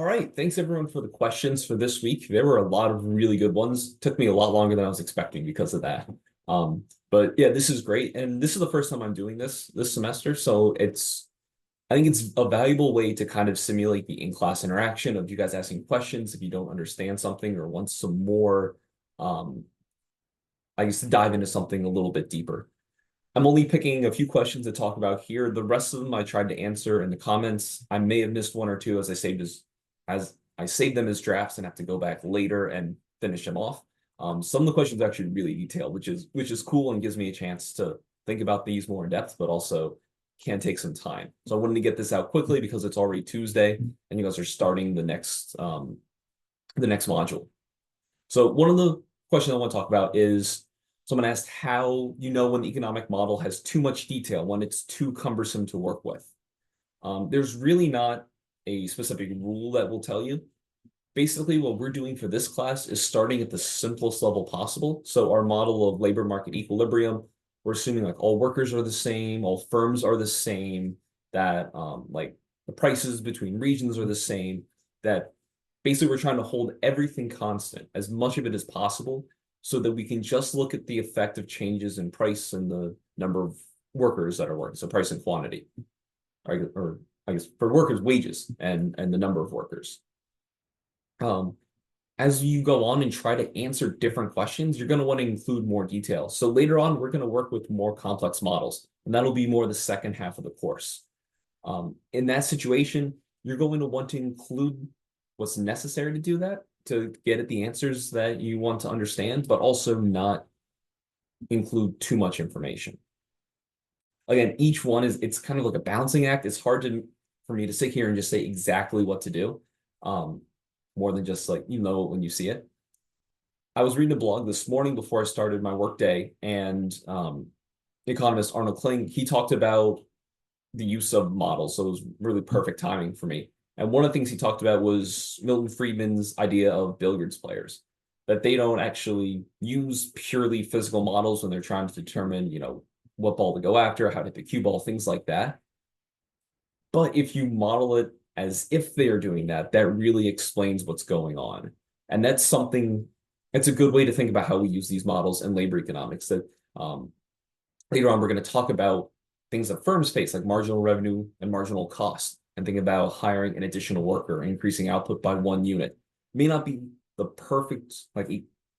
All right. Thanks everyone for the questions for this week. There were a lot of really good ones. Took me a lot longer than I was expecting because of that. But yeah, this is great. And this is the first time I'm doing this semester. So I think it's a valuable way to kind of simulate the in-class interaction of you guys asking questions if you don't understand something or want some more, um, I guess, to dive into something a little bit deeper. I'm only picking a few questions to talk about here. The rest of them I tried to answer in the comments. I may have missed one or two as I saved them as drafts and have to go back later and finish them off. Some of the questions are actually really detailed, which is cool and gives me a chance to think about these more in depth, but also can take some time. So I wanted to get this out quickly because it's already Tuesday and you guys are starting the next module. So one of the questions I want to talk about is someone asked how you know when the economic model has too much detail, when it's too cumbersome to work with. There's really not a specific rule that will tell you. Basically, what we're doing for this class is starting at the simplest level possible. So our model of labor market equilibrium, we're assuming like all workers are the same, all firms are the same, that like the prices between regions are the same, that basically we're trying to hold everything constant, as much of it as possible, so that we can just look at the effect of changes in price and the number of workers that are working, so price and quantity, or I guess for workers, wages and the number of workers. As you go on and try to answer different questions, you're going to want to include more detail. So later on, we're going to work with more complex models, and that'll be more the second half of the course. In that situation, you're going to want to include what's necessary to do that, to get at the answers that you want to understand, but also not include too much information. Again, each one it's kind of like a balancing act. It's hard for me to sit here and just say exactly what to do, more than just like, when you see it. I was reading a blog this morning before I started my workday, and economist Arnold Kling, he talked about the use of models. So it was really perfect timing for me. And one of the things he talked about was Milton Friedman's idea of billiards players, that they don't actually use purely physical models when they're trying to determine, what ball to go after, how to hit the cue ball, things like that. But if you model it as if they are doing that, that really explains what's going on. And it's a good way to think about how we use these models in labor economics. That later on, we're going to talk about things that firms face, like marginal revenue and marginal cost, and think about hiring an additional worker, increasing output by 1 unit. May not be the perfect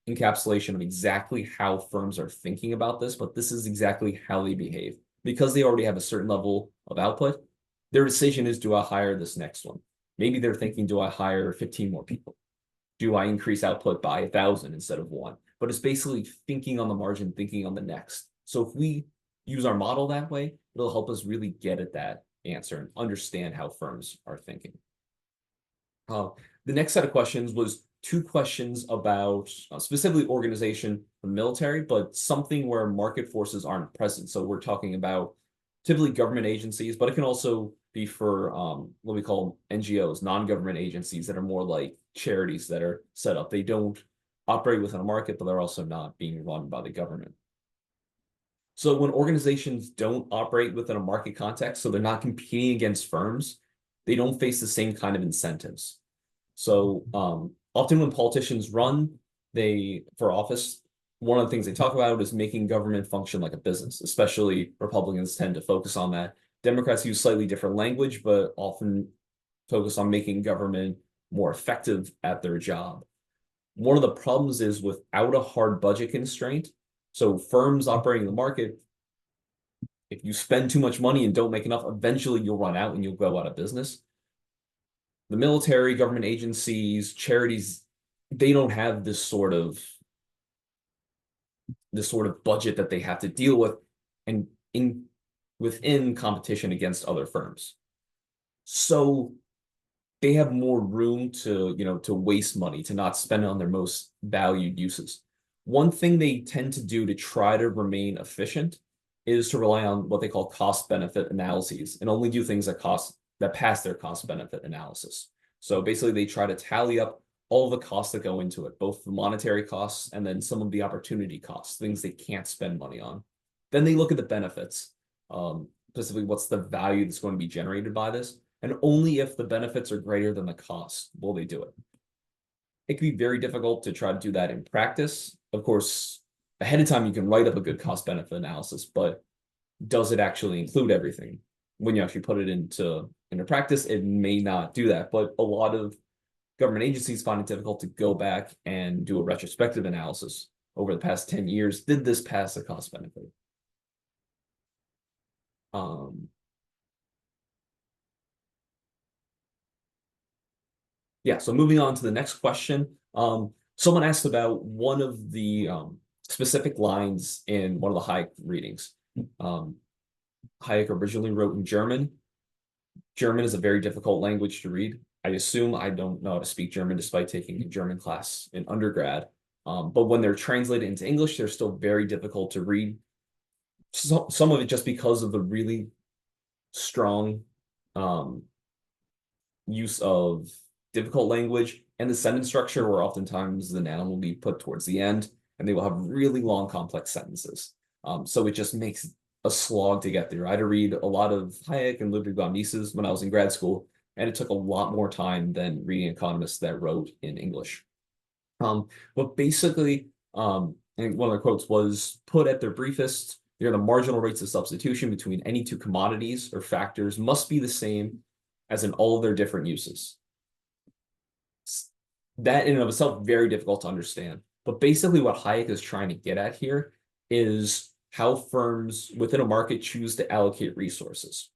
encapsulation of exactly how firms are thinking about this, but this is exactly how they behave. Because they already have a certain level of output, their decision is, do I hire this next one? Maybe they're thinking, do I hire 15 more people? Do I increase output by 1,000 instead of one? But it's basically thinking on the margin, thinking on the next. So if we use our model that way, it'll help us really get at that answer and understand how firms are thinking. The next set of questions was two questions about specifically organization for military, but something where market forces aren't present. So we're talking about typically government agencies, but it can also be for what we call NGOs, non-government agencies that are more like charities that are set up. They don't operate within a market, but they're also not being run by the government. So when organizations don't operate within a market context, so they're not competing against firms, they don't face the same kind of incentives. So often when politicians run for office, one of the things they talk about is making government function like a business, especially Republicans tend to focus on that. Democrats use slightly different language, but often focus on making government more effective at their job. One of the problems is without a hard budget constraint, so firms operating the market, if you spend too much money and don't make enough, eventually you'll run out and you'll go out of business. The military, government agencies, charities, they don't have this sort of budget that they have to deal with and within competition against other firms. So they have more room to waste money, to not spend it on their most valued uses. One thing they tend to do to try to remain efficient is to rely on what they call cost benefit analyses and only do things that pass their cost benefit analysis. So basically they try to tally up all the costs that go into it, both the monetary costs and then some of the opportunity costs, things they can't spend money on. Then they look at the benefits, specifically what's the value that's going to be generated by this. and only if the benefits are greater than the cost will they do it. It can be very difficult to try to do that in practice. Of course, ahead of time, you can write up a good cost benefit analysis, but does it actually include everything? When you actually put it into practice, it may not do that. But a lot of government agencies find it difficult to go back and do a retrospective analysis over the past 10 years. Did this pass the cost benefit? Yeah, so moving on to the next question. Someone asked about one of the specific lines in one of the Hayek readings. Hayek originally wrote in German. German is a very difficult language to read. I assume I don't know how to speak German despite taking a German class in undergrad. But when they're translated into English, they're still very difficult to read. Some of it just because of the really strong use of difficult language and the sentence structure, where oftentimes the noun will be put towards the end and they will have really long, complex sentences. So it just makes a slog to get through. I had to read a lot of Hayek and Ludwig von Mises when I was in grad school, and it took a lot more time than reading economists that wrote in English. But basically, I think one of the quotes was, put at their briefest, the marginal rates of substitution between any two commodities or factors must be the same as in all of their different uses. That in and of itself, very difficult to understand. But basically what Hayek is trying to get at here is how firms within a market choose to allocate resources.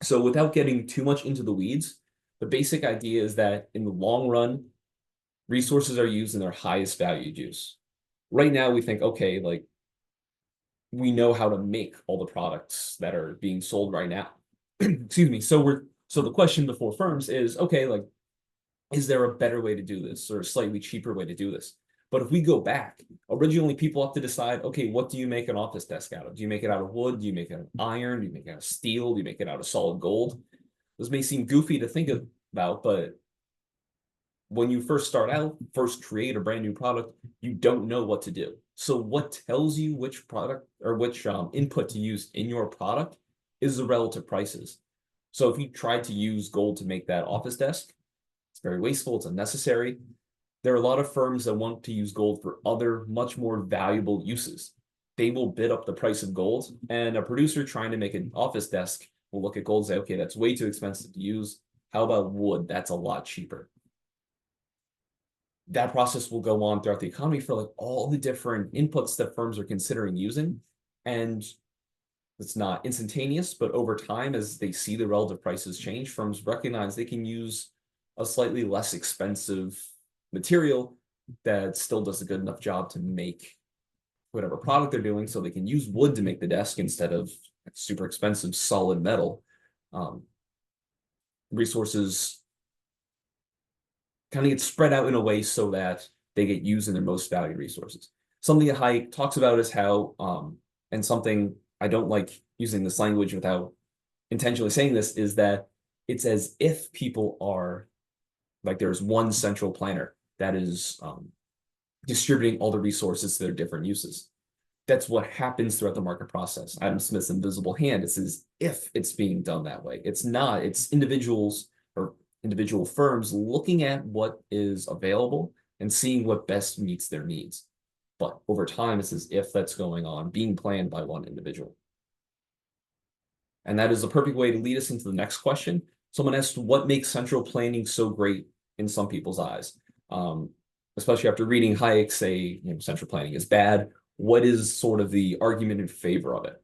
So without getting too much into the weeds, the basic idea is that in the long run, resources are used in their highest valued use. Right now, we think, okay, like we know how to make all the products that are being sold right now. Excuse me. So the question before firms is, okay, like, is there a better way to do this or a slightly cheaper way to do this? But if we go back, originally people have to decide, okay, what do you make an office desk out of? Do you make it out of wood? Do you make it out of iron? Do you make it out of steel? Do you make it out of solid gold? This may seem goofy to think about, but when you first start out, first create a brand new product, you don't know what to do. So what tells you which product or which input to use in your product is the relative prices. So if you try to use gold to make that office desk, it's very wasteful, it's unnecessary. There are a lot of firms that want to use gold for other much more valuable uses. They will bid up the price of gold, and a producer trying to make an office desk will look at gold and say, okay, that's way too expensive to use. How about wood? That's a lot cheaper. That process will go on throughout the economy for like all the different inputs that firms are considering using. And it's not instantaneous, but over time, as they see the relative prices change, firms recognize they can use a slightly less expensive material that still does a good enough job to make whatever product they're doing, so they can use wood to make the desk instead of super expensive solid metal. Resources kind of get spread out in a way so that they get used in their most valued resources. Something that Hayek talks about is how, and something I don't like using this language without intentionally saying this, is that it's as if people are like there's one central planner that is distributing all the resources to their different uses. That's what happens throughout the market process. Adam Smith's invisible hand, it's as if it's being done that way. It's not, it's individuals or individual firms looking at what is available and seeing what best meets their needs. But over time, it's as if that's going on, being planned by one individual. And that is a perfect way to lead us into the next question. Someone asked, what makes central planning so great in some people's eyes? Especially after reading Hayek say, central planning is bad. What is sort of the argument in favor of it?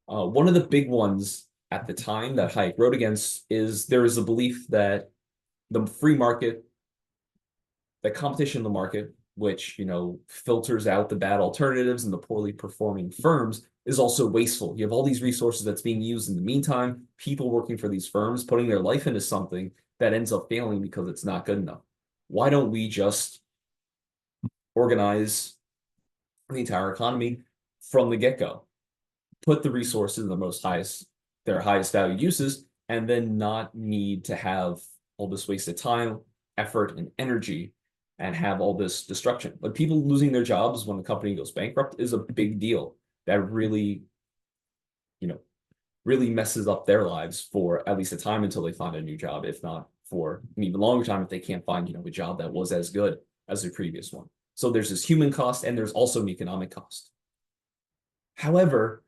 One of the big ones at the time that Hayek wrote against is there is a belief that the free market, the competition in the market, which filters out the bad alternatives and the poorly performing firms, is also wasteful. You have all these resources that's being used in the meantime, people working for these firms, putting their life into something that ends up failing because it's not good enough. Why don't we just organize the entire economy from the get-go? Put the resources in their highest valued uses, and then not need to have all this wasted time, effort, and energy, and have all this destruction. But people losing their jobs when the company goes bankrupt is a big deal. That really, really messes up their lives for at least a time until they find a new job, if not for an even longer time if they can't find, a job that was as good as the previous one. So there's this human cost and there's also an economic cost. However,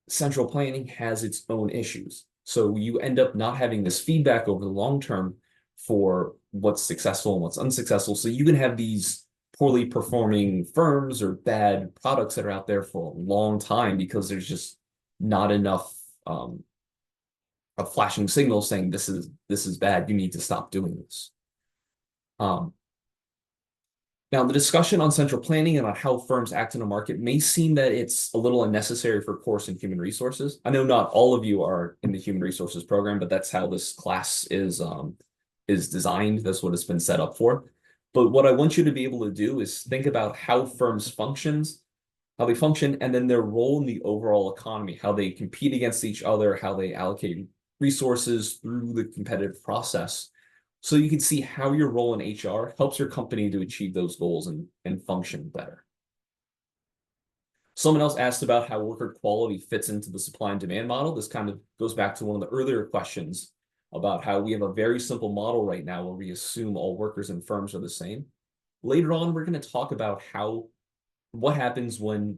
central planning has its own issues. So you end up not having this feedback over the long term for what's successful and what's unsuccessful. So you can have these poorly performing firms or bad products that are out there for a long time because there's just not enough a flashing signal saying this is bad. You need to stop doing this. Now, the discussion on central planning and on how firms act in a market may seem that it's a little unnecessary for a course in human resources. I know not all of you are in the human resources program, but that's how this class is designed. That's what it's been set up for. But what I want you to be able to do is think about how firms function, and then their role in the overall economy, how they compete against each other, how they allocate resources through the competitive process. So you can see how your role in HR helps your company to achieve those goals and function better. Someone else asked about how worker quality fits into the supply and demand model. This kind of goes back to one of the earlier questions about how we have a very simple model right now where we assume all workers and firms are the same. Later on, we're going to talk about what happens when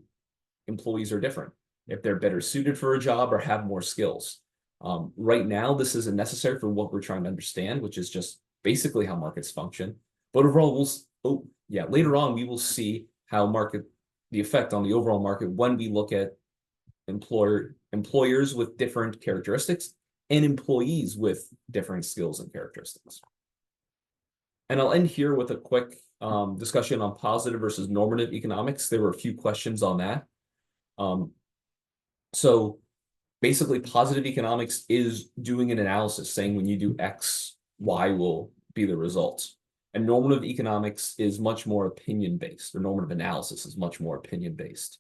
employees are different, if they're better suited for a job or have more skills. Right now, this isn't necessary for what we're trying to understand, which is just basically how markets function. But overall, later on, we will see how the effect on the overall market when we look at employers with different characteristics and employees with different skills and characteristics. And I'll end here with a quick discussion on positive versus normative economics. There were a few questions on that. So basically, positive economics is doing an analysis saying when you do X, Y will be the result. And normative economics is much more opinion-based, or normative analysis is much more opinion-based.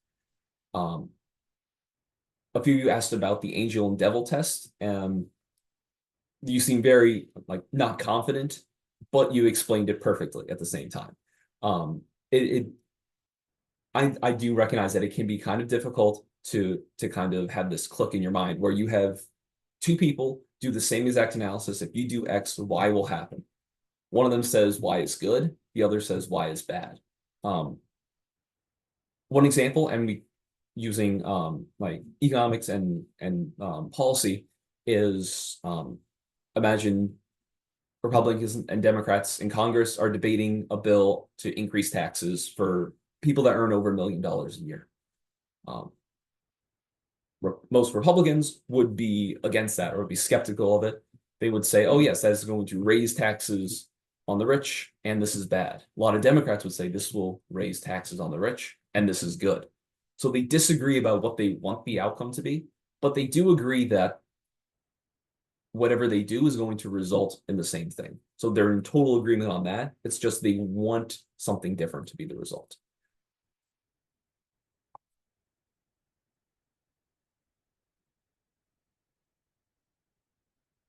A few of you asked about the angel and devil test. You seem very not confident, but you explained it perfectly at the same time. I do recognize that it can be kind of difficult to kind of have this click in your mind where you have two people do the same exact analysis. If you do X, Y will happen. One of them says Y is good. The other says Y is bad. One example, and we using economics and policy is imagine Republicans and Democrats in Congress are debating a bill to increase taxes for people that earn over $1 million a year. Most Republicans would be against that or would be skeptical of it. They would say, oh, yes, that is going to raise taxes on the rich, and this is bad. A lot of Democrats would say this will raise taxes on the rich, and this is good. So they disagree about what they want the outcome to be, but they do agree that whatever they do is going to result in the same thing. So they're in total agreement on that. It's just they want something different to be the result.